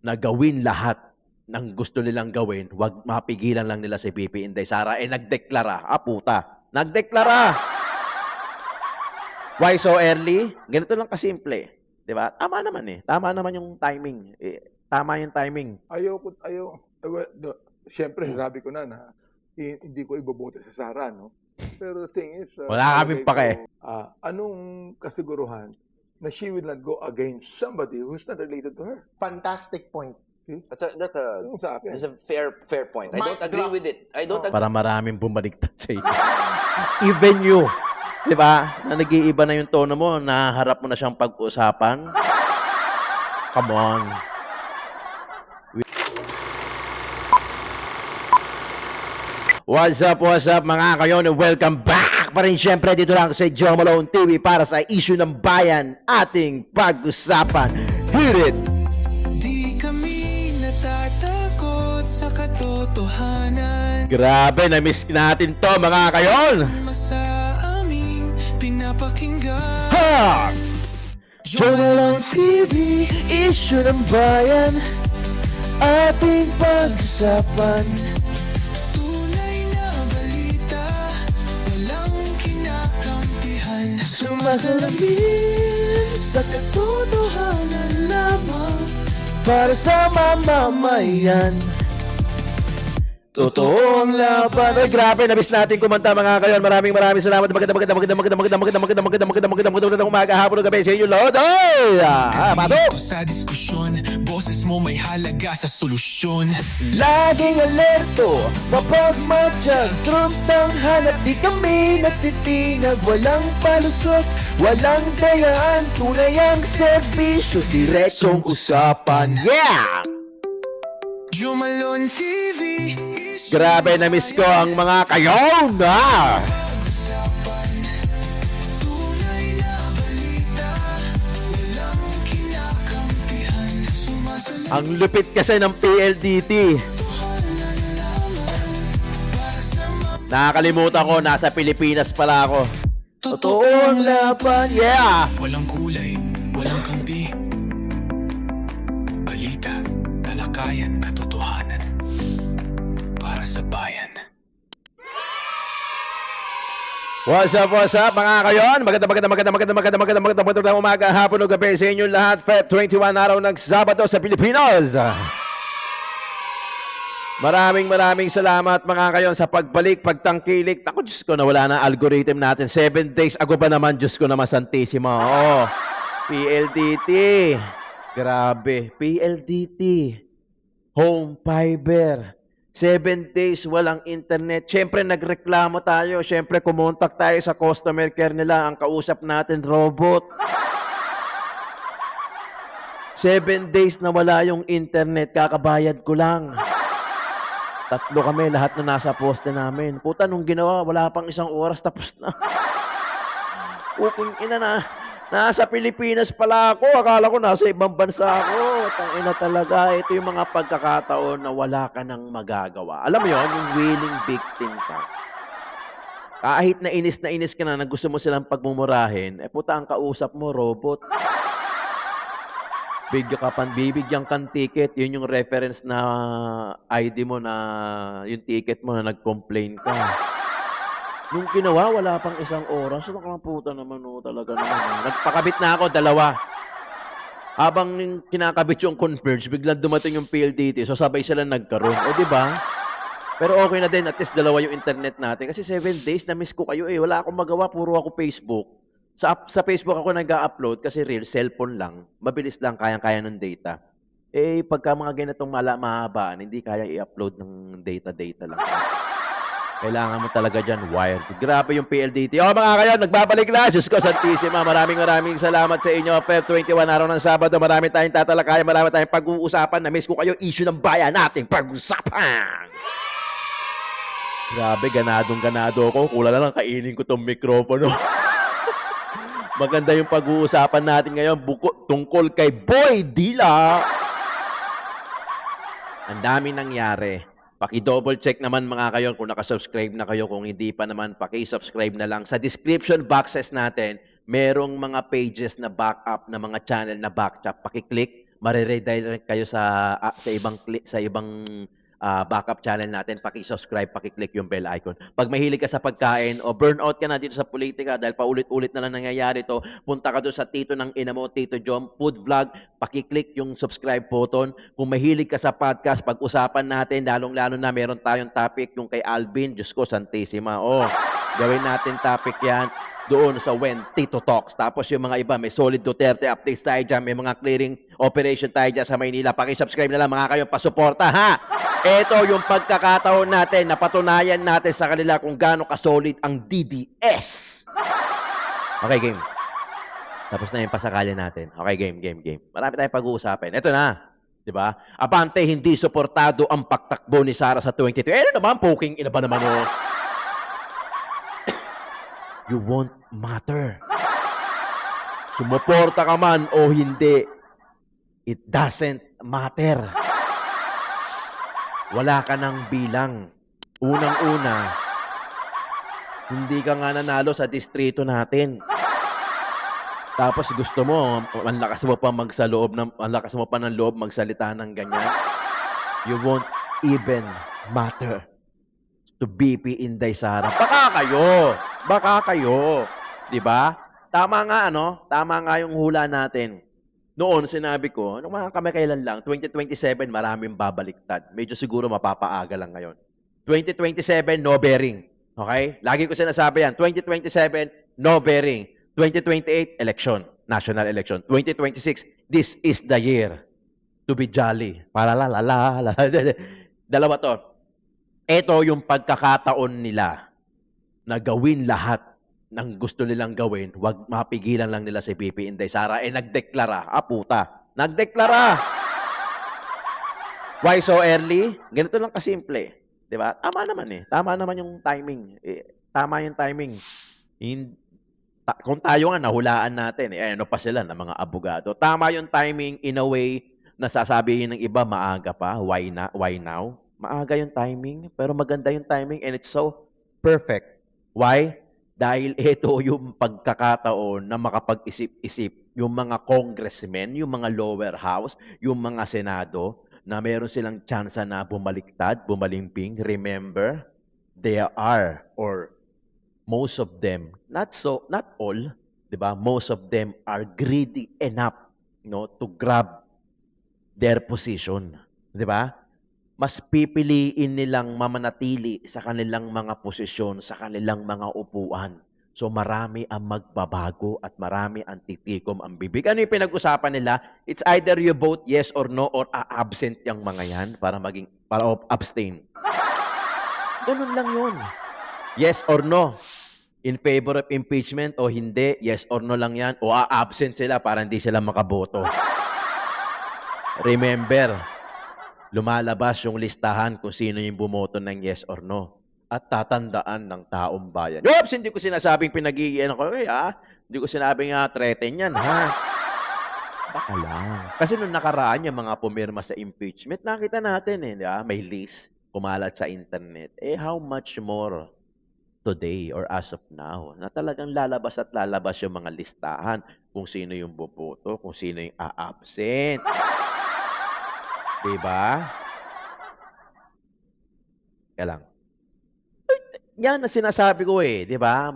na gawin lahat ng gusto nilang gawin, wag mapigilan lang nila si Pipi Inday Sara. Nagdeklara. Puta. Nagdeklara. Why so early? Ganito lang kasimple. Di ba? Tama naman eh. Tama naman yung timing. Tama yung timing. Siyempre, sabi ko na hindi ko iboboto sa Sara, no? Pero the thing is, Wala kaming pake. anong kasiguruhan na she will not go against somebody who's not related to her? Fantastic point. That's Yung sa akin. a fair point. I Mic don't agree drop. with it. I don't agree. Para maraming bumaliktad sa iyo. Even you. Di ba? Na nag-iiba na yung tono mo, naharap mo na siyang pag-usapan. Come on. What's up mga kayon? Welcome back pa rin syempre dito lang sa Joe Malone TV para sa issue ng bayan ating pag-usapan. Hit it! Di kami natatakot sa katotohanan. Grabe, na-miss natin to mga kayon! Sa aming pinapakinggan. Ha! Joe Malone TV, issue ng bayan ating pag-usapan. Tunay na balita, walang kinakampihan. Sumasalamin sa katotohanan lamang para sa mamamayan. Totoo ang laban. Ay, grabe, nabis natin kumanta mga kayon. Maraming salamat. Magandang umaga, hapon o gabi sa inyo, Lord. Ay! Pato! Sa diskusyon, boses mo may halaga sa solusyon. Laging alerto, mapagmatsyag, truth ang hanap. Di kami natitinag, walang palusot, walang dayaan. Tunay ang serbisyo, diretsong usapan. Yeah! Joe Malone TV. Grabe, na-miss ko ang mga kayon. Tunay na balita, walang kinakampihan. Sumasalamin Ang lupit kasi ng PLDT. Nakakalimutan ko, nasa Pilipinas pala ako. Totoo ang laban, yeah! Walang kulay, walang kampi. Balita, talakayan, katotohanan. Para sa bayan. What's up mga kayon? Magandang umaga, hapon o gabi sa inyo lahat. Feb 21 araw ng Sabado sa Pilipinas. Maraming salamat mga kayon sa pagbalik, pagtangkilik. Ako, Diyos ko, nawala na algorithm natin. 7 days ago ba naman, Diyos ko naman, Santissimo. Oo, PLDT. Grabe, PLDT. Home fiber. 7 days walang internet. Siyempre, nagreklamo tayo. Siyempre, kumontak tayo sa customer care nila. Ang kausap natin, robot. 7 days na wala yung internet. Kakabayad ko lang. 3 kami, lahat na nasa poste namin. Puta, nung ginawa, wala pang 1 oras, tapos na. Puking ina na. Nasa Pilipinas pala ako. Akala ko nasa ibang bansa ako. Tangina talaga. Ito yung mga pagkakataon na wala ka nang magagawa. Alam mo yun, yung willing victim ka. Kahit na inis ka na gusto mo silang pagmumurahin, puta, ang kausap mo, robot. Bibigyan kang ticket. Yun yung reference na ID mo na yung ticket mo na nag-complain ka. Nung ginawa, wala pang 1 oras. Ano ka puta naman, talaga naman. Nagpakabit na ako, 2. Habang kinakabit yung Converge, biglang dumating yung PLDT. So, sabay sila nagkaroon. O, di ba? Pero okay na din. At least 2 yung internet natin. Kasi 7 days, na-miss ko kayo eh. Wala akong magawa. Puro ako Facebook. Sa Facebook ako nag-upload kasi real, cellphone lang. Mabilis lang, kayang-kaya ng data. Pagka mga ganitong mahabaan, hindi kaya i-upload ng data lang. Kailangan mo talaga dyan, wired. Grabe yung PLDT. Mga kayo, nagbabalik na. Diyos ko, Santissima. Maraming salamat sa inyo. Feb 21, araw ng Sabado. Marami tayong tatalakayan. Marami tayong pag-uusapan. Na-miss ko kayo, issue ng bayan nating pag-usapan. Grabe, ganado ako. Kulang na lang kainin ko tong mikropono. Maganda yung pag-uusapan natin ngayon. Tungkol kay Boy Dila. Ang dami nangyari. Paki-double check naman mga kayo kung nakasubscribe na kayo. Kung hindi pa naman, paki-subscribe na lang. Sa description boxes natin, merong mga pages na backup na mga channel na backchat. Paki-click Mare-redirect kayo sa ibang backup channel natin. Paki-subscribe, paki-click yung bell icon. Pag mahilig ka sa pagkain o burnout ka na dito sa politika dahil paulit-ulit na lang nangyayari to, punta ka doon sa Tito ng Ina mo, Tito Jom Food Vlog, paki-click yung subscribe button. Kung mahilig ka sa podcast, pag-usapan natin, lalong-lalo na meron tayong topic yung kay Alvin, Diyos ko, Santissima. Gawin natin topic yan doon sa When Tito Talks. Tapos yung mga iba, may Solid Duterte updates tayo dyan, may mga clearing operation tayo dyan sa Maynila. Paki-subscribe na lang mga kayo, pasuporta ha! Ito yung pagkakataon natin, napatunayan natin sa kanila kung gaano ka-solid ang DDS. Okay, game. Tapos na yung pasakali natin. Okay, game. Marami tayong pag-uusapin. Ito na. Diba? Abante, hindi suportado ang pagtakbo ni Sara sa 22. Ano naman, poking ina ba naman o? You won't matter. Sumuporta ka man o hindi, it doesn't matter. Wala ka ng bilang. Unang-una, hindi ka nga nanalo sa distrito natin. Tapos gusto mo, ang lakas mo pa ng loob magsalita ng ganyan. You won't even matter to BP Inday Sara. Baka kayo. 'Di ba? Tama nga yung hula natin. Noon sinabi ko, nung mga kamakailan lang, 2027 maraming babaliktad. Medyo siguro mapapaaga lang ngayon. 2027 no bearing. Okay? Lagi ko sinasabi yan, 2027 no bearing. 2028 election, national election. 2026 this is the year to be jolly. Dalawa to. Ito yung pagkakataon nila na gawin lahat ng gusto nilang gawin, wag mapigilan lang nila si BP Inday Sara. Nagdeklara. Puta. Nagdeklara. Why so early? Ganito lang kasimple. Diba? Tama naman eh. Tama naman yung timing. Tama yung timing. Kung tayo nga, nahulaan natin. Ano pa sila ng mga abogado. Tama yung timing in a way na sasabihin ng iba, maaga pa. Why now? Maaga yung timing, pero maganda yung timing and it's so perfect. Why? Dahil ito yung pagkakataon na makapag-isip-isip yung mga congressmen, yung mga lower house, yung mga senado, na meron silang tsansa na bumaliktad, bumalimping. Remember, they are, or most of them, not all, di ba? Most of them are greedy enough, to grab their position. Di ba? Mas pipiliin nilang mamanatili sa kanilang mga posisyon, sa kanilang mga upuan. So marami ang magbabago at marami ang titikom ang bibig. Ano yung pinag-usapan nila? It's either you vote yes or no or absent yung mga yan para abstain. Ganun lang yun. Yes or no. In favor of impeachment o hindi, yes or no lang yan. O absent sila para hindi sila makaboto. Remember, lumalabas yung listahan kung sino yung bumoto ng yes or no. At tatandaan ng taong bayan. Oops! Hindi ko sinasabing pinag-iiyan ako. Hindi ko sinabing threaten yan, ha? Baka lang. Kasi nung nakaraan yung mga pumirma sa impeachment, nakita natin may list kumalat sa internet. How much more today or as of now na talagang lalabas at lalabas yung mga listahan kung sino yung boboto, kung sino yung a-absent. Diba? Kaya lang. Yan na sinasabi ko di ba?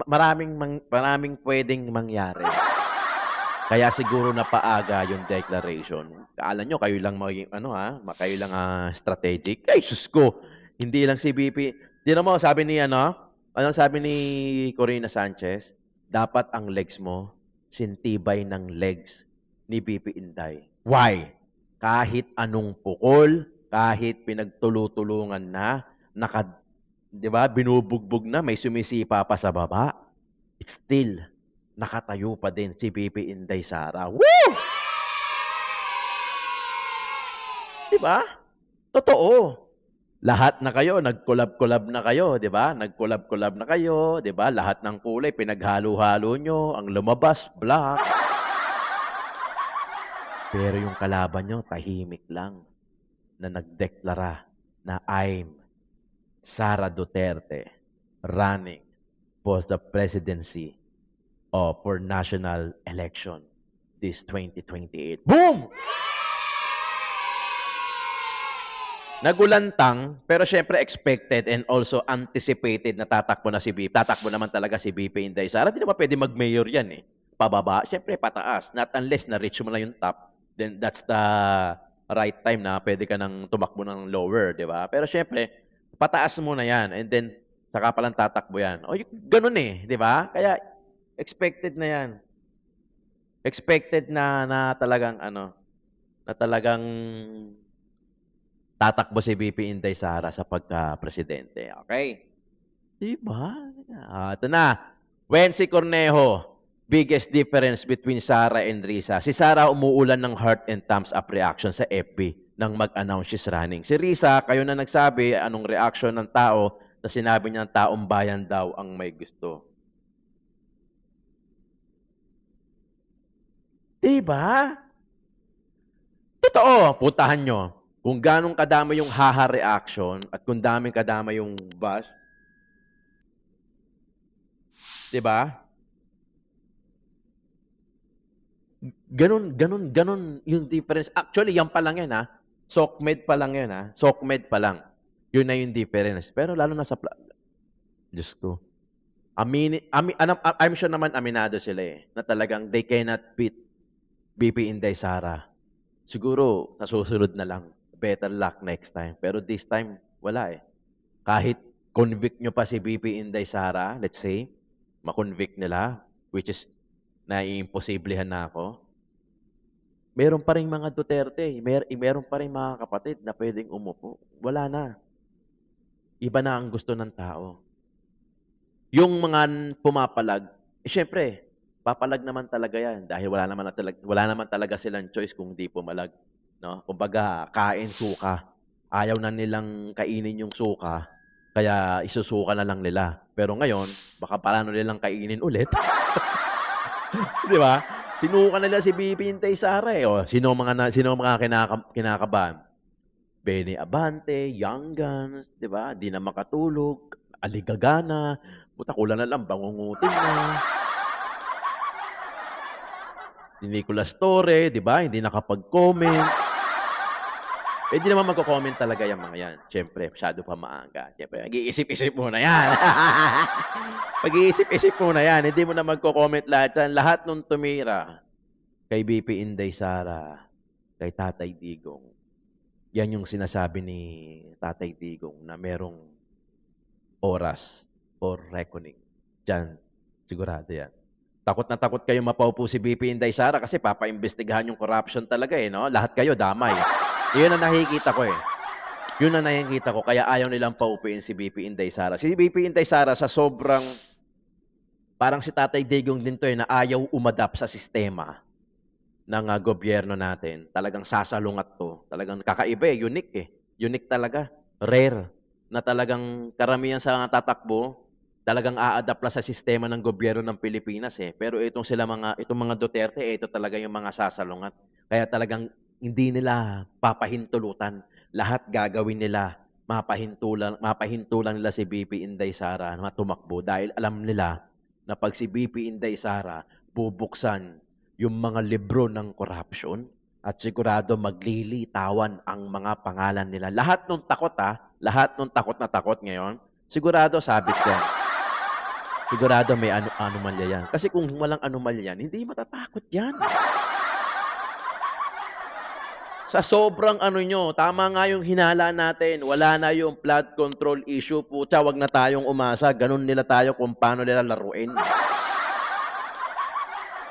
Maraming pwedeng mangyari. Kaya siguro napaaga yung declaration. Kaalam nyo, kayo lang kayo lang strategic. Ay, sus ko. Hindi lang si BP. Di na mo, sabi ni anong sabi ni Corina Sanchez? Dapat ang legs mo, sintibay ng legs ni BP Inday. Why? Kahit anong pukol, kahit pinagtulutulungan na, binubugbog na, may sumisipa pa sa baba, still, nakatayo pa din si BP Inday Sara. Woo! Diba? Totoo. Lahat na kayo, nag-collab na kayo, di ba? Nag-collab na kayo, di ba? Lahat ng kulay, pinaghalo-halo nyo, ang lumabas, black. Pero yung kalaban nyo, tahimik lang na nagdeklara na I'm Sara Duterte running for the presidency or for national election this 2028. Boom! Nagulantang, pero syempre expected and also anticipated na tatakbo na si BP. Tatakbo naman talaga si BP Inday Sara. Hindi naman pwede mag-mayor yan eh. Pababa, syempre pataas. Not unless na-reach mo na yung top, then that's the right time na pwede ka nang tumakbo ng lower, di ba? Pero syempre, pataas mo na yan and then saka palang tatakbo yan. O, ganun eh, di ba? Kaya expected na yan. Expected na talagang na talagang tatakbo si BP Inday Sara sa pagka-presidente. Okay? Diba? Ito na. Wency Cornejo, biggest difference between Sara and Risa. Si Sara umuulan ng heart and thumbs up reaction sa FB nang mag-announce she's running. Si Risa, kayo na nagsabi anong reaction ng tao na sinabi niya ng taong bayan daw ang may gusto. Diba? Totoo, putahan nyo. Kung ganong kadama yung haha reaction at kung daming kadama yung bash. Diba? Ganon yung difference. Actually, yan pa lang yan ha. SOCMED pa lang yan ha. SOCMED pa lang. Yun na yung difference. Pero lalo na sa... Diyos ko. I'm sure naman aminado sila eh. Na talagang they cannot beat BP Inday Sara. Siguro, sa susunod na lang. Better luck next time. Pero this time, wala eh. Kahit convict nyo pa si BP Inday Sara, let's say, makonvict nila, which is naiimposiblihan na ako, meron pa rin mga Duterte, meron pa rin mga kapatid na pwedeng umupo. Wala na. Iba na ang gusto ng tao. Yung mga pumapalag, syempre, papalag naman talaga yan dahil wala naman talaga silang choice kung di pumalag. No? Kumbaga, kain suka. Ayaw na nilang kainin yung suka, kaya isusuka na lang nila. Pero ngayon, baka paano nilang kainin ulit. Di ba? Sinuka nila si BP Inday Sara eh. O, sino mga kinakabahan? Benny Abante, Young Guns, di ba? Di na makatulog, aligagana, puta kulang na lang, bangungutin na. Si Nicolas Torre, di ba? Hindi nakapag-comment. Hindi naman magko-comment talaga yung mga yan. Siyempre, masyado pa maaga. Siyempre, mag-iisip-isip muna yan. Mag-iisip-isip muna yan. Hindi mo na magko-comment lahat yan. Lahat nung tumira kay BP Inday Sara, kay Tatay Digong, yan yung sinasabi ni Tatay Digong na merong oras or reckoning. Diyan, sigurado yan. Takot na takot kayo mapaupo si BP Inday Sara kasi papaimbestigahan yung corruption talaga eh, no? Lahat kayo damay. Yun ang nakikita ko eh. Yun ang nakikita ko kaya ayaw nilang paupuin si BP Inday Sara. Si BP Inday Sara sa sobrang parang si Tatay Digong din to eh na ayaw umadap sa sistema ng gobyerno natin. Talagang sasalungat to. Talagang kakaiba eh, unique eh. Unique talaga. Rare na talagang karamihan sa tatakbo talagang a-adapt lang sa sistema ng gobyerno ng Pilipinas eh. Pero itong mga Duterte, ito talaga yung mga sasalungat. Kaya talagang hindi nila papahintulutan. Lahat gagawin nila. Mapahintulan nila si BP Inday Sara na tumakbo dahil alam nila na pag si BP Inday Sara bubuksan yung mga libro ng corruption at sigurado maglilitawan ang mga pangalan nila. Lahat nung takot lahat nung takot na takot ngayon, sigurado sabit yan. Sigurado may anomalya yan. Kasi kung walang anomalya yan, hindi matatakot yan. Sa sobrang tama nga yung hinala natin. Wala na yung flood control issue. Pucha, wag na tayong umasa. Ganun nila tayo kung paano nila laruin.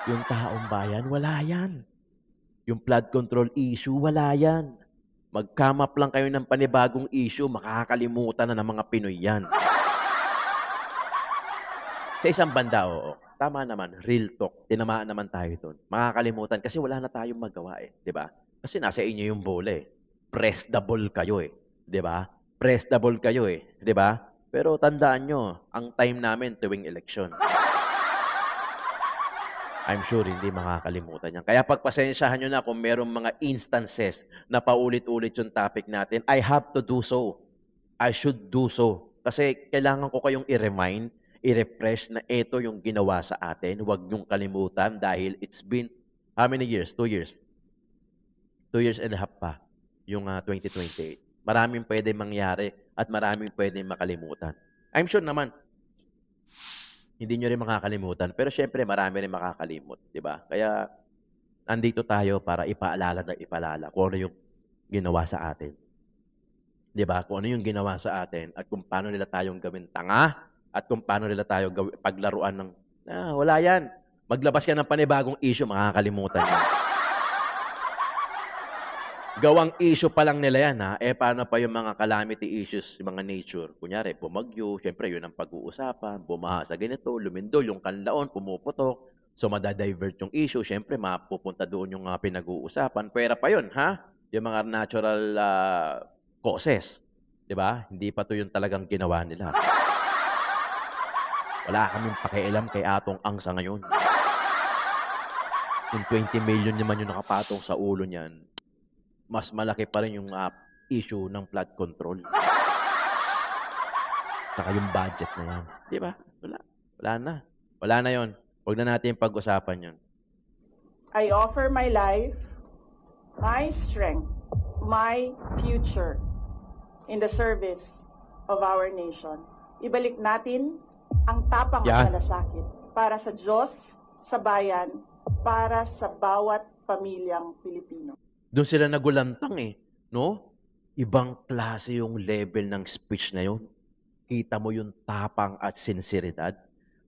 Yung taong bayan, wala yan. Yung flood control issue, wala yan. Mag-come up lang kayo ng panibagong issue, makakalimutan na ng mga Pinoy yan. Sa isang banda, oo. Tama naman, real talk. Tinamaan naman tayo doon. Makakalimutan kasi wala na tayong magawa eh. Di ba? Kasi nasa inyo yung bola eh. Press the ball kayo eh. Di ba? Press the ball kayo eh. Di ba? Pero tandaan nyo, ang time namin tuwing eleksyon. I'm sure hindi makakalimutan yan. Kaya pagpasensyahan nyo na kung merong mga instances na paulit-ulit yung topic natin, I have to do so. I should do so. Kasi kailangan ko kayong i-remind, i-refresh na ito yung ginawa sa atin. Huwag niyong kalimutan dahil it's been How many years? 2 years. 2 years and a half pa yung 2028. Maraming pwede mangyari at maraming pwede makalimutan. I'm sure naman, hindi nyo rin makakalimutan. Pero syempre, marami rin makakalimot. Di ba? Kaya, andito tayo para ipaalala na ipaalala kung ano yung ginawa sa atin. Di ba? Kung ano yung ginawa sa atin at kung paano nila tayong gawin tanga at kung paano nila tayo paglaruan ng, wala yan. Maglabas ka ng panibagong issue, makakalimutan yan. Gawang issue pa lang nila yan, ha? Paano pa yung mga calamity issues, yung mga nature? Kunyari, bumagyo, syempre, yun ang pag-uusapan, bumaha sa ganito, lumindol, yung kanlaon, pumuputok. So, madadivert yung issue. Syempre, mapupunta doon yung pinag-uusapan. Pwera pa yun, ha? Yung mga natural causes. Di ba? Hindi pa to yung talagang ginawa nila. Wala kaming pakialam kay Atong Ang sa ngayon. Yung 20 million naman yung nakapatong sa ulo niyan, mas malaki pa rin yung issue ng flood control. Saka yung budget na yan. Di ba? Wala na. Wala na yon. Huwag na natin pag-usapan yun. I offer my life, my strength, my future in the service of our nation. Ibalik natin ang tapang at malasakit para sa Diyos, sa bayan, para sa bawat pamilyang Pilipino. Doon sila nagulantang no? Ibang klase yung level ng speech na yun. Kita mo yung tapang at sinseridad.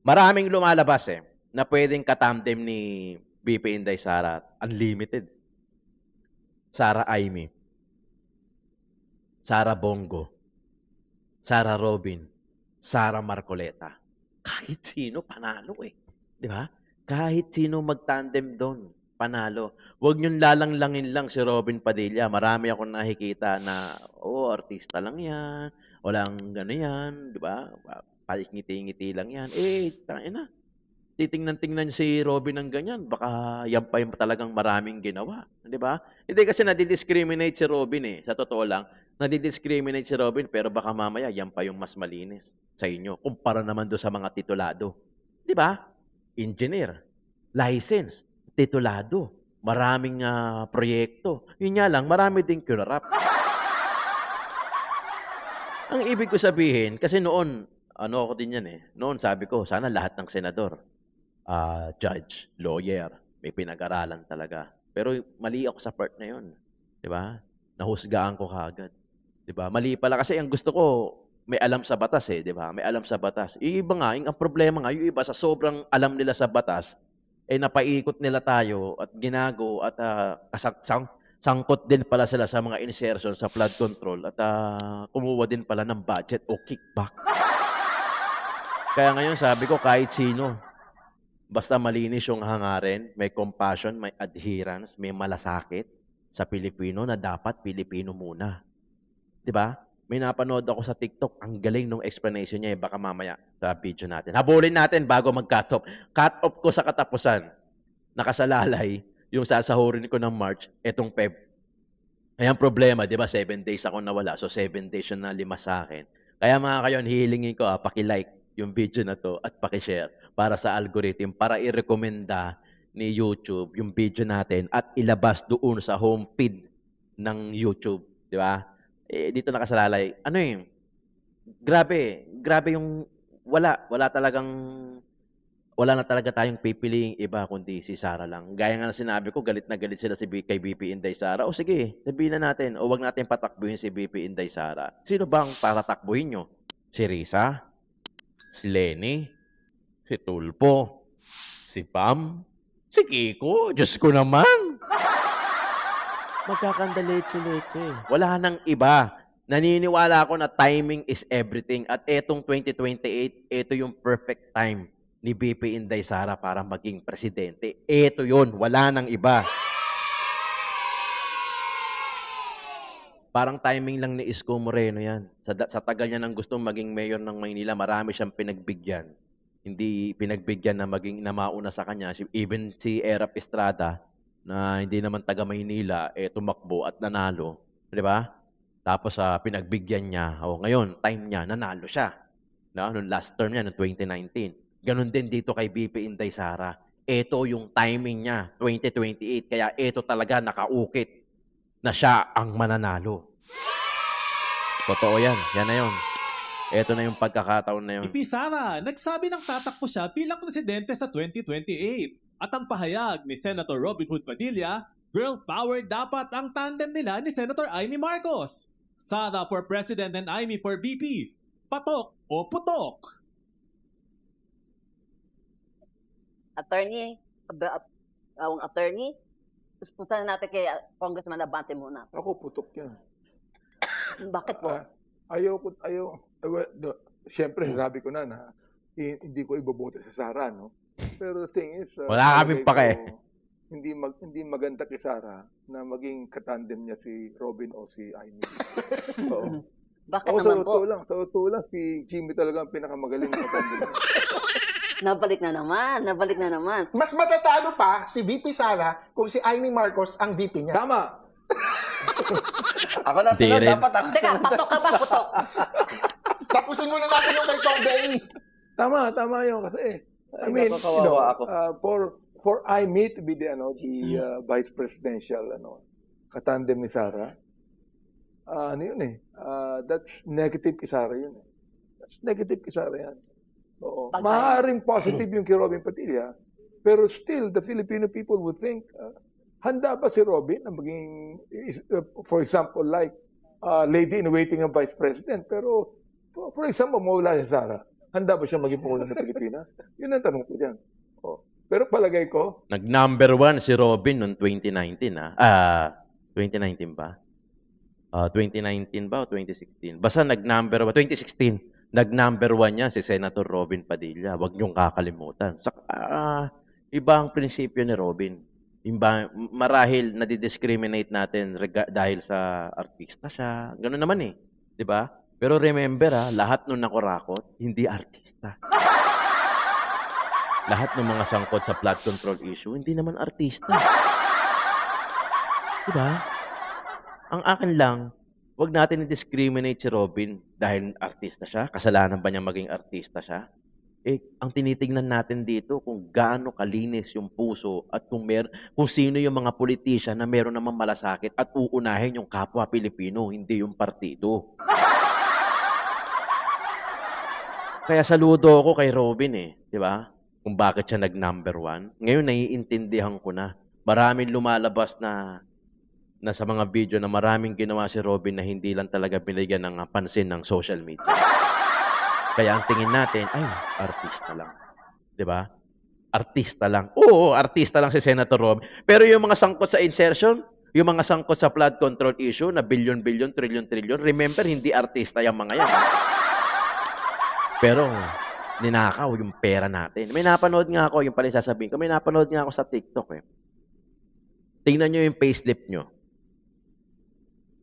Maraming lumalabas na pwedeng katandem ni BP Inday Sara. Unlimited. Sara Aimee. Sara Bongo. Sara Robin. Sara Marcoleta. Kahit sino, panalo Di ba? Kahit sino mag-tandem doon, panalo. Huwag niyong lalanglangin lang si Robin Padilla. Marami akong nakikita na, artista lang yan. Walang gano'n yan. Di ba? Ngiti-ngiti lang yan. Tangina. Titingnan-tingnan si Robin ng ganyan. Baka yan pa yung talagang maraming ginawa. Di ba? Hindi kasi nadidiscriminate si Robin Sa totoo lang, nadidiscriminate si Robin pero baka mamaya yan pa yung mas malinis sa inyo. Kumpara naman doon sa mga titulado. Di ba? Engineer, license, titulado, maraming proyekto. Yun nga lang, marami ding kunarap. Ang ibig ko sabihin, kasi noon, ako din yan Noon sabi ko, sana lahat ng senador, judge, lawyer, may pinag-aralan talaga. Pero mali ako sa part na yun. Di ba? Nahusgaan ko kagad. Di ba? Mali pala kasi ang gusto ko, may alam sa batas di ba? May alam sa batas. Yung iba nga, ang problema nga, yung iba sa sobrang alam nila sa batas, napaikot nila tayo at ginago at sangkot din pala sila sa mga insertion sa flood control at kumuha din pala ng budget o kickback. Kaya ngayon sabi ko, kahit sino, basta malinis yung hangarin, may compassion, may adherence, may malasakit sa Pilipino na dapat Pilipino muna. Di ba? May napanood ako sa TikTok, ang galing nung explanation niya baka mamaya sa video natin. Habulin natin bago mag-cut off. Cut off ko sa katapusan. Nakasalalay yung sasahurin ko ng March, etong Feb. Ay ang problema, di ba, 7 days ako nawala. So 7 days yun na 5 sa akin. Kaya mga kayon, hihilingin ko, paki-like yung video na to at paki-share para sa algorithm, para i-recommenda ni YouTube yung video natin at ilabas doon sa home feed ng YouTube. Di ba? Dito nakasalalay. Grabe yung wala na talaga tayong pipiliing iba kundi si Sara lang. Gaya nga na sinabi ko, galit na galit sila kay BP Inday Sara. O sige, sabihin na natin, o wag natin patakbuhin si BP Inday Sara. Sino bang para takbuhin nyo? Si Risa? Si Lenny? Si Tulpo? Si Pam? Si Kiko? Diyos ko naman! Magkakandaleche-leche. Wala nang iba. Naniniwala ako na timing is everything. At etong 2028, ito yung perfect time ni BP Inday Sara para maging presidente. Ito yun. Wala nang iba. Parang timing lang ni Isko Moreno yan. Sa tagal niya nang gustong maging mayor ng Maynila, marami siyang pinagbigyan. Hindi pinagbigyan na mauna sa kanya. Even si Erap Estrada, na hindi naman taga Maynila, tumakbo at nanalo. Di ba? Tapos pinagbigyan niya. Ngayon, time niya, nanalo siya. Noong last term niya, noong 2019. Ganon din dito kay BP Inday Sara. ito yung timing niya, 2028. Kaya ito talaga nakaukit na siya ang mananalo. Totoo yan. Yan na yun. Ito na yung pagkakataon na yun. VP Sara, nagsabi ng tatakbo siya bilang presidente sa 2028. At ang pahayag ni Senator Robin Hood Padilla, girl power dapat ang tandem nila ni Senator Amy Marcos. Sara for President and Amy for VP. Patok o putok? Attorney, punta na natin kay Congressman Abante muna. Ako, putok yan. Bakit po? Siyempre, sabi ko na hindi ko iboboto sa Sara, no? Pero the thing is, Wala kaming pake. hindi maganda kay Sara na maging katandem niya si Robin o si Amy. Oo. Bakit Sa naman po? totoo lang, si Jimmy talaga ang pinakamagaling na katandem niya. Nabalik na naman. Mas matatalo pa si VP Sara kung si Amy Marcos ang VP niya. Tama! Ako na Di sunod, rin. dapat ako Teka, sunod. patok ka ba? Putok. Tapusin muna natin yung kay Tong Benny. Tama yun kasi. I Ay, mean, nakakawawa ako. for Amy to be the vice presidential katandem ni Sara, that's negative kay Sara yun. That's negative kay Sara yan. Oo. Pag- Maaaring positive yung kay Robin Padilla, pero still, the Filipino people would think, handa ba si Robin na maging, for example, like, lady-in-waiting ng vice president, pero, for example, mawala si Sara, handa ba siya maging Pangulo ng Pilipinas? Yun ang tanong ko dyan. Oh. Pero palagay ko, Nag-number 1 si Robin noong 2019, 2019 ba? 2019 ba o 2016? Basta nag-number 1, 2016. Nag-number 1 niya si Senator Robin Padilla. Huwag niyong kakalimutan. Iba ang prinsipyo ni Robin. Marahil nadidiscriminate natin dahil sa artista siya. Ganun naman eh. Di ba? Pero remember lahat nung nakurakot, hindi artista. Lahat ng mga sangkot sa flood control issue, hindi naman artista. Di ba? Ang akin lang, wag natin i-discriminate si Robin dahil artista siya. Kasalanan ba niya maging artista siya? Ang tinitingnan natin dito kung gaano kalinis yung puso at kung sino yung mga politician na meron namang malasakit at uunahin yung kapwa Pilipino, hindi yung partido. Kaya saludo ako kay Robin di ba? Kung bakit siya nag-number 1. Ngayon naiintindihan ko na. Maraming lumalabas na sa mga video na maraming ginawa si Robin na hindi lang talaga binigyan ng pansin ng social media. Kaya ang tingin natin, artista lang. Di ba? Artista lang. Oo, artista lang si Senator Robin. Pero yung mga sangkot sa insertion, yung mga sangkot sa flood control issue na bilyon-bilyon, trilyon-trilyon, remember, hindi artista yung mga yan. Pero, ninakaw yung pera natin. May napanood nga ako, yung pala sasabihin ko, may napanood nga ako sa TikTok Tingnan nyo yung payslip nyo.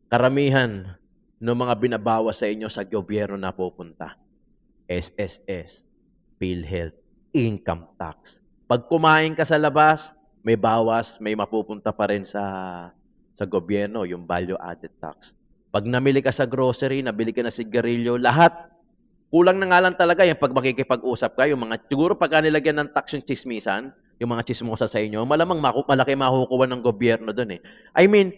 Karamihan ng mga binabawas sa inyo sa gobyerno na pupunta. SSS, PhilHealth, income tax. Pag kumain ka sa labas, may bawas, may mapupunta pa rin sa gobyerno, yung value added tax. Pag namili ka sa grocery, nabili ka na sigarilyo, lahat, kulang na nga lang talaga yung pag makikipag-usap ka, yung mga, siguro pagka nilagyan ng tax yung chismisan, yung mga chismosa sa inyo, malamang malaki makukuha ng gobyerno doon I mean,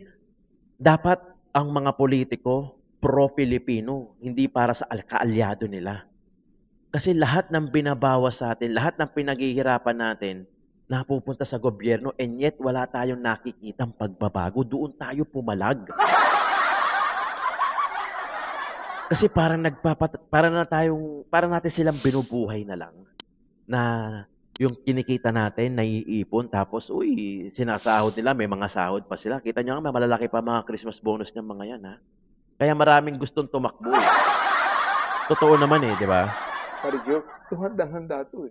dapat ang mga politiko pro-Filipino, hindi para sa kaalyado nila. Kasi lahat ng binabawas sa atin, lahat ng pinaghihirapan natin, napupunta sa gobyerno and yet wala tayong nakikitang pagbabago. Doon tayo pumalag. Kasi parang natin silang binubuhay na lang na yung kinikita natin, naiipon, tapos, sinasahod nila, may mga sahod pa sila. Kita nyo nga, may malalaki pa mga Christmas bonus ng mga yan, Kaya maraming gustong tumakbo, Totoo naman, di ba? Marijo, handang-handa to,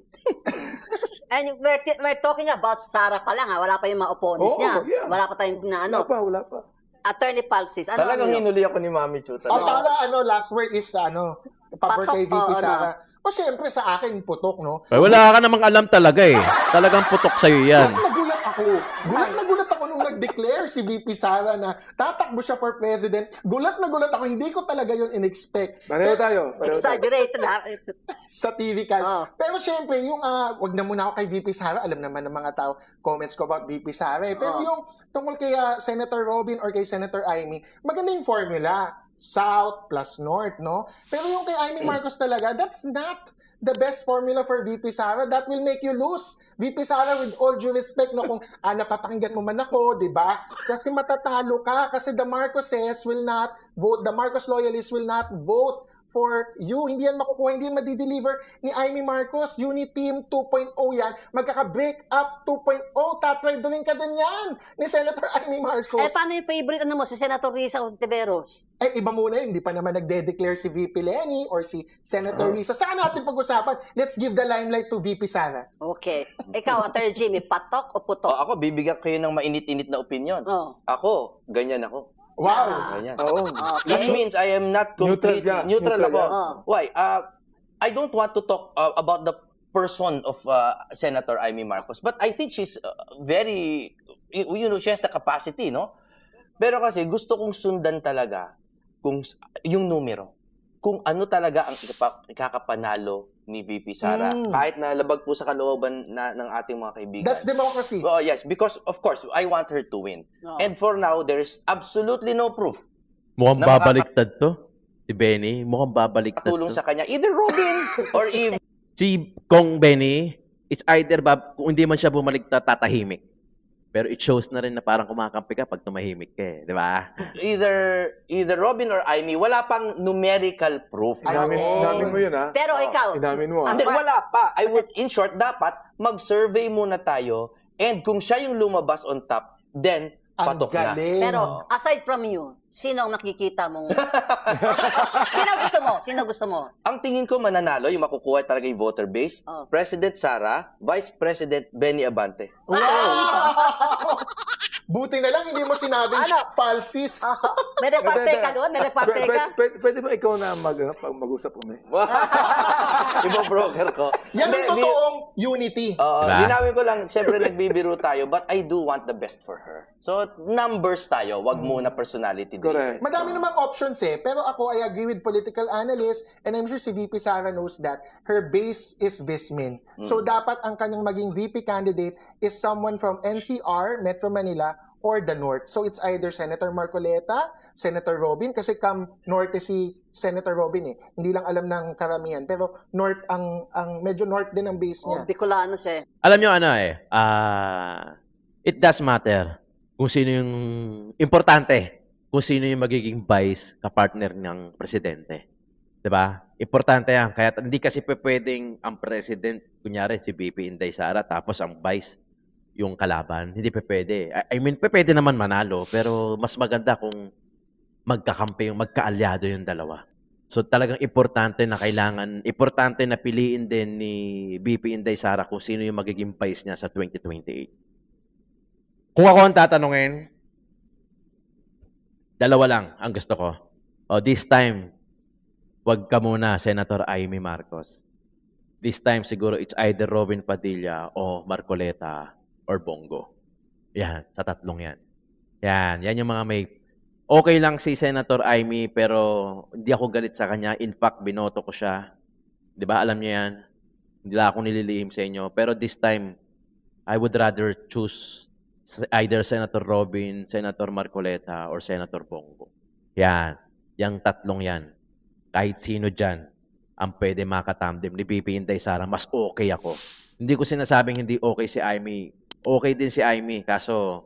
And we're talking about Sara pa lang, wala pa yung mga opponents Oo, niya. yeah. Wala pa tayong Wala pa. Attorney Palsis, Talagang hinuli ako ni Mami Chu. Ang talaga. last word is, paper kay VP Sara. O siyempre sa akin, putok, no? Wala ka namang alam talaga Talagang putok sa'yo yan. Nagulat ako ako. Gulat ako nung nag-declare si VP Sara na tatakbo siya for president. Gulat ako. Hindi ko talaga yun in-expect. Pareho tayo. Exaggerated ha. Sa TV ka. Oh. Pero syempre, yung wag na muna ako kay VP Sara. Alam naman ng mga tao, comments ko about VP Sara. Pero Oh. yung tungkol kay Senator Robin or kay Senator Amy, maganda yung formula. South plus North, no? Pero yung kay Amy Marcos talaga, that's not the best formula for VP Sara. That will make you lose. VP Sara, with all due respect, no, kung napapakinggan mo man ako, di ba? Kasi matatalo ka. Kasi the Marcoses will not vote, the Marcos loyalists will not vote for you. Hindi yan makukuha, hindi yan madideliver ni Amy Marcos. Unity Team 2.0 yan. Magkaka-break up 2.0. Tatry doing ka din yan ni Senator Amy Marcos. Eh, paano yung favorite ano mo, si Senator Risa Ontiveros? Eh, iba muna yun. Hindi pa naman nagde-declare si VP Lenny or si Senator Risa. Saan natin pag-usapan? Let's give the limelight to VP Sara. Okay. Ikaw, Attorney Jimmy, patok o putok? Ako, bibigyan kayo ng mainit-init na opinion. Oh. Ako, ganyan ako. Wow! Ganyan. Oo. Which Okay. means I am not complete. Neutral ka. Neutral ako. Neutral ka. Why? I don't want to talk about the person of Senator Amy Marcos, but I think she's very, she has the capacity, no? Pero kasi gusto kong sundan talaga kung yung numero. Kung ano talaga ang ikakapanalo ni VP Sara, kahit na labag po sa kalooban ng ating mga kaibigan. That's democracy. Oh, yes, because of course, I want her to win. Oh. And for now, there is absolutely no proof Mukhang Na babaliktad to. Si Benny, mukhang babaliktad katulong to. sa kanya. Either Robin or Eve. Si Kong Benny, it's either kung hindi man siya bumaliktad, tatahimik. Pero it shows na rin na parang kumakampi ka pag tumahimik ka eh. Di ba? Either Robin or Amy, wala pang numerical proof. Inamin mo yun, ha? Pero ikaw, Inamin mo, ha? Hindi, wala pa. In short, dapat mag-survey muna tayo and kung siya yung lumabas on top, then Ang patok na. galing. pero aside from you, sino ang nakikita mong... Sino gusto mo? Ang tingin ko mananalo, yung makukuha talaga yung voter base, Oh. President Sara, Vice President Benny Abante. Buti na lang hindi mo sinabing Ano? falsis. May reparte ka doon? May reparte ka? Pwede ba ikaw na mag-usap kami? Ibang broker ko. Yan ang Hindi, totoong unity. Diba? Linawin ko lang, syempre nagbibiro tayo, but I do want the best for her. So, numbers tayo, wag muna personality. Correct. Madami namang options eh. Pero ako, I agree with political analysts and I'm sure si VP Sara knows that her base is Vismin. So, dapat ang kanyang maging VP candidate is someone from NCR, Metro Manila, or the North. So, it's either Senator Marcoleta, Senator Robin, kasi Norte si Senator Robin eh. Hindi lang alam ng karamihan. Pero North, medyo North din ang base niya. Oh, Bicolano siya. Alam nyo ano eh, it does matter kung sino yung importante, kung sino yung magiging vice kapartner ng presidente. 'Di ba? Importante yan. Kaya hindi kasi pwedeng ang president, kunyari si VP Inday Sara, tapos ang vice yung kalaban. Hindi pwede. I mean, pwede naman manalo, pero mas maganda kung magkakampi yung magkaalyado yung dalawa. So talagang importante na piliin din ni VP Inday Sara kung sino yung magiging vice niya sa 2028. Kung ako ang tatanungin, dalawa lang ang gusto ko. This time, wag ka muna, Senator Amy Marcos. This time, siguro, it's either Robin Padilla o Marcoleta or Bongo. Yan, sa tatlong yan. Yan yung mga may... Okay lang si Senator Amy, pero hindi ako galit sa kanya. In fact, binoto ko siya. Di ba? Alam niya yan. Hindi lang ako nililihim sa inyo. Pero this time, I would rather choose either Senator Robin, Senator Marcoleta, or Senator Bongo. Yan. Yang tatlong yan. Kahit sino dyan ang pwede makatandem ni VP Inday Sara, mas okay ako. Hindi ko sinasabing hindi okay si Amy. Okay din si Amy, kaso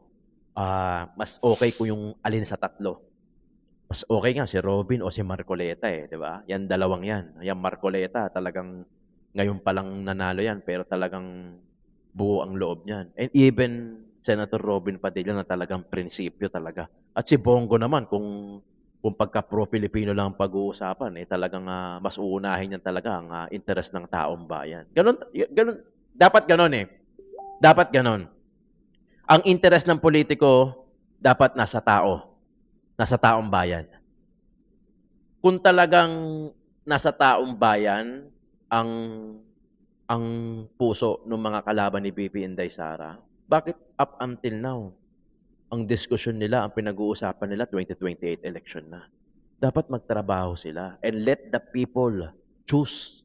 mas okay ko yung alin sa tatlo. Mas okay nga si Robin o si Marcoleta eh, di ba? Yan dalawang yan. Yan Marcoleta, talagang ngayon pa lang nanalo yan, pero talagang buo ang loob niyan. And even Senator Robin Padilla na talagang prinsipyo talaga. At si Bongo naman, kung pagka-pro-Filipino lang ang pag-uusapan, talagang mas uunahin niyan talaga ang interest ng taong bayan. Ganun, dapat ganun eh. Dapat ganun. Ang interest ng politiko, dapat nasa tao. Nasa taong bayan. Kung talagang nasa taong bayan ang puso ng mga kalaban ni VP Inday Sara, bakit up until now, ang diskusyon nila, ang pinag-uusapan nila, 2028 election na. Dapat magtrabaho sila and let the people choose.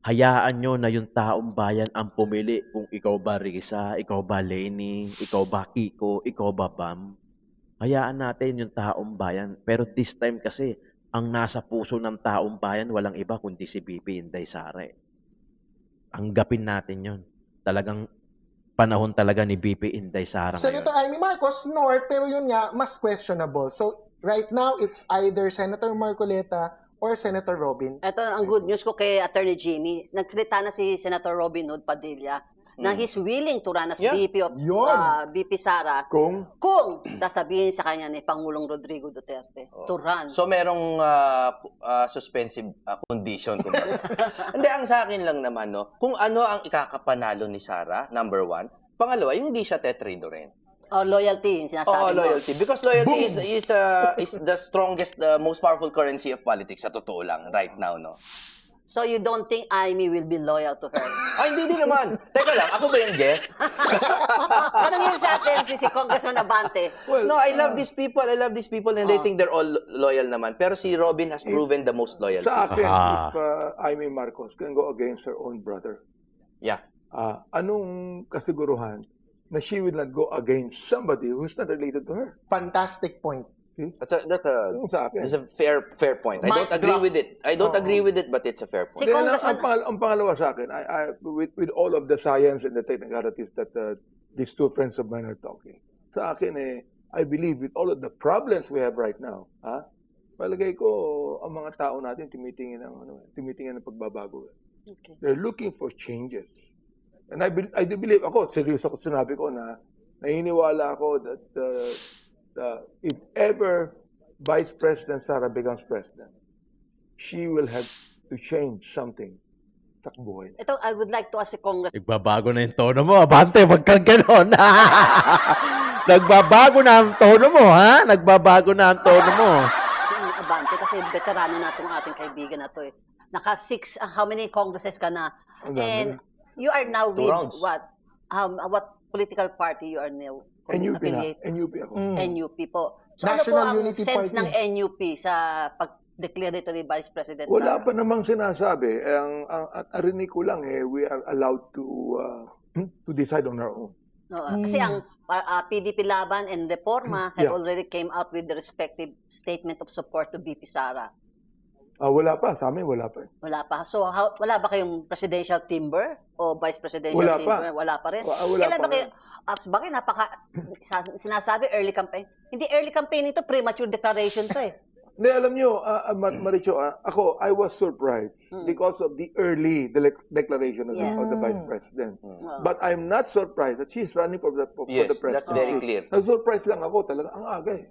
Hayaan nyo na yung taong bayan ang pumili kung ikaw ba Risa, ikaw ba Lenny, ikaw ba Kiko, ikaw ba Bam. Hayaan natin yung taong bayan. Pero this time kasi, ang nasa puso ng taong bayan, walang iba kundi si BP Inday Sara. Anggapin natin yon. Talagang panahon talaga ni BP Inday Sara Senator ngayon. Amy Marcos, North, pero yun nga, mas questionable. So, right now, it's either Senator Marcoleta or Senator Robin. Ito ang good news ko kay Attorney Jimmy. Nagsalita na si Senator Robin Hood Padilla na he's willing to run as Yeah. VP of Yun. VP Sara Kung kung sasabihin sa kanya ni Pangulong Rodrigo Duterte to run. So merong suspensive condition kumbaga. Hindi, ang sa akin lang naman, no, kung ano ang ikakapanalo ni Sara, number 1. Pangalawa, yung hindi siya tetrido rin. Loyalty, yung sinasabi Oo, mo. loyalty. Because loyalty is the strongest, most powerful currency of politics sa totoo lang right now, no? So you don't think Amy will be loyal to her? Ay, hindi din naman. Teka lang, ako ba yung guest? Anong yun sa atin si Congressman Abante? well, No, I love these people. I love these people and they think they're all loyal naman. Pero si Robin has proven the most loyal. sa akin, Ah. if Amy Marcos can go against her own brother, Yeah. anong kasiguruhan na she will not go against somebody who's not related to her? Fantastic point. That's Yung sa akin. a fair point. I Mic don't agree drop. with it. I don't agree with it, but it's a fair point. Si Then, Congressman- ang pangalawa sa akin, with all of the science and the technicalities that these two friends of mine are talking, sa akin I believe with all of the problems we have right now, palagay ko ang mga tao natin tumitingin ng pagbabago. Okay. They're looking for changes. And I do believe, ako, seryoso ko sinabi ko na naniniwala ako that if ever Vice President Sara becomes president, she will have to change something sa buhay. Ito, I would like to ask si Congressman Nagbabago na yung tono mo. Abante, wag kang ganon. Nagbabago na ang tono mo, ha? Nagbabago na ang tono mo. Abante kasi veterano na itong ating kaibigan na to eh. How many congresses ka na? Ang dami. And you are now Two with rounds. what political party you are now NUP na. affiliate? NUP ako. NUP po. So National ano po ang Unity sense Party. ng NUP sa pag-declaratory Vice President Wala Sara? pa namang sinasabi. Ang arinig ko lang we are allowed to decide on our own. No, kasi ang PDP Laban and Reforma have Yeah. already came out with the respective statement of support to VP Sara. Wala pa. Sa amin, wala pa. Wala pa. So, wala ba kayong presidential timber o vice presidential Wala pa. timber? Wala pa rin. Wala Kailan pa ba kayo, bakit sinasabi early campaign? Hindi early campaign ito, premature declaration to eh. Hindi, alam nyo, Maricho, ako, I was surprised because of the early declaration of the Vice President. But I'm not surprised that she's running for the Yes, presidency. that's very clear. Na-surprise lang ako talaga. Ang aga eh.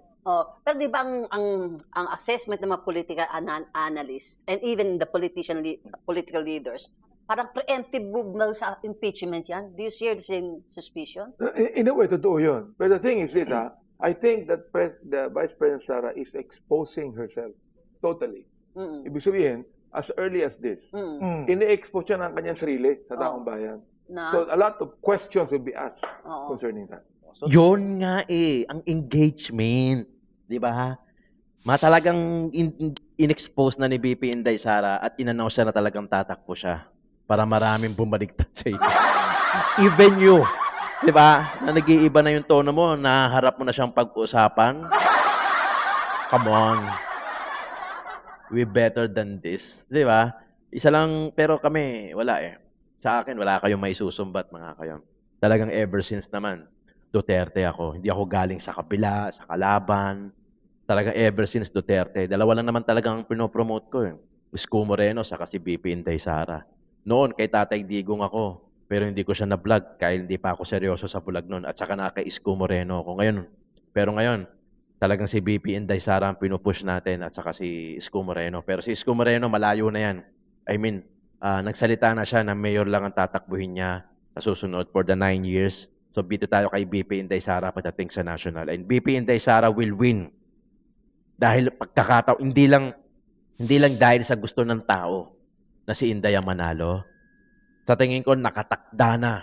Pero di ba ang assessment ng mga political analysts and even the political leaders, parang preemptive move na sa impeachment yan? Do you share the same suspicion? In a way, totoo yun. But the thing is this, I think that the Vice President Sara is exposing herself totally. Ibig sabihin, as early as this, ini-expose siya ng kanyang sarili sa taong bayan. Na? So a lot of questions will be asked Oo. concerning that. Yun nga ang engagement. Di ba? Talagang in-expose na ni BP Inday Sara at in-announce siya na talagang tatakbo siya para maraming bumaligtad sa inyo. Even you. Di ba? Na nag-iiba na yung tono mo, naharap mo na siyang pag-usapan. Come on. We better than this. Di ba? Isa lang, pero kami, wala eh. Sa akin, wala kayong may susumbat, mga kayo. Talagang ever since naman, Duterte ako. Hindi ako galing sa kabila, sa kalaban. Talagang ever since Duterte. Dalawa lang naman talagang pinopromote ko. Isko Moreno saka si BP Inday Sara. Noon, kay Tatay Digong ako. Pero hindi ko siya na-vlog kahit hindi pa ako seryoso sa vlog noon. At saka na kay Isko Moreno ako ngayon. Pero ngayon, talagang si BP Inday Sara ang pinupush natin at saka si Isko Moreno. Pero si Isko Moreno, malayo na yan. I mean, nagsalita na siya na mayor lang ang tatakbuhin niya sa susunod for the 9 years. So, bito tayo kay BP Inday Sara pagdating sa national. And BP Inday Sara will win. Dahil pagkakataon, hindi lang dahil sa gusto ng tao na si Inday ang manalo. Sa tingin ko, nakatakda na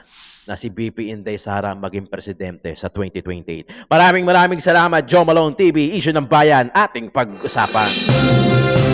na si BP Inday Sara maging presidente sa 2028. Maraming salamat, Joe Malone TV, Issue ng Bayan, ating pag-usapan.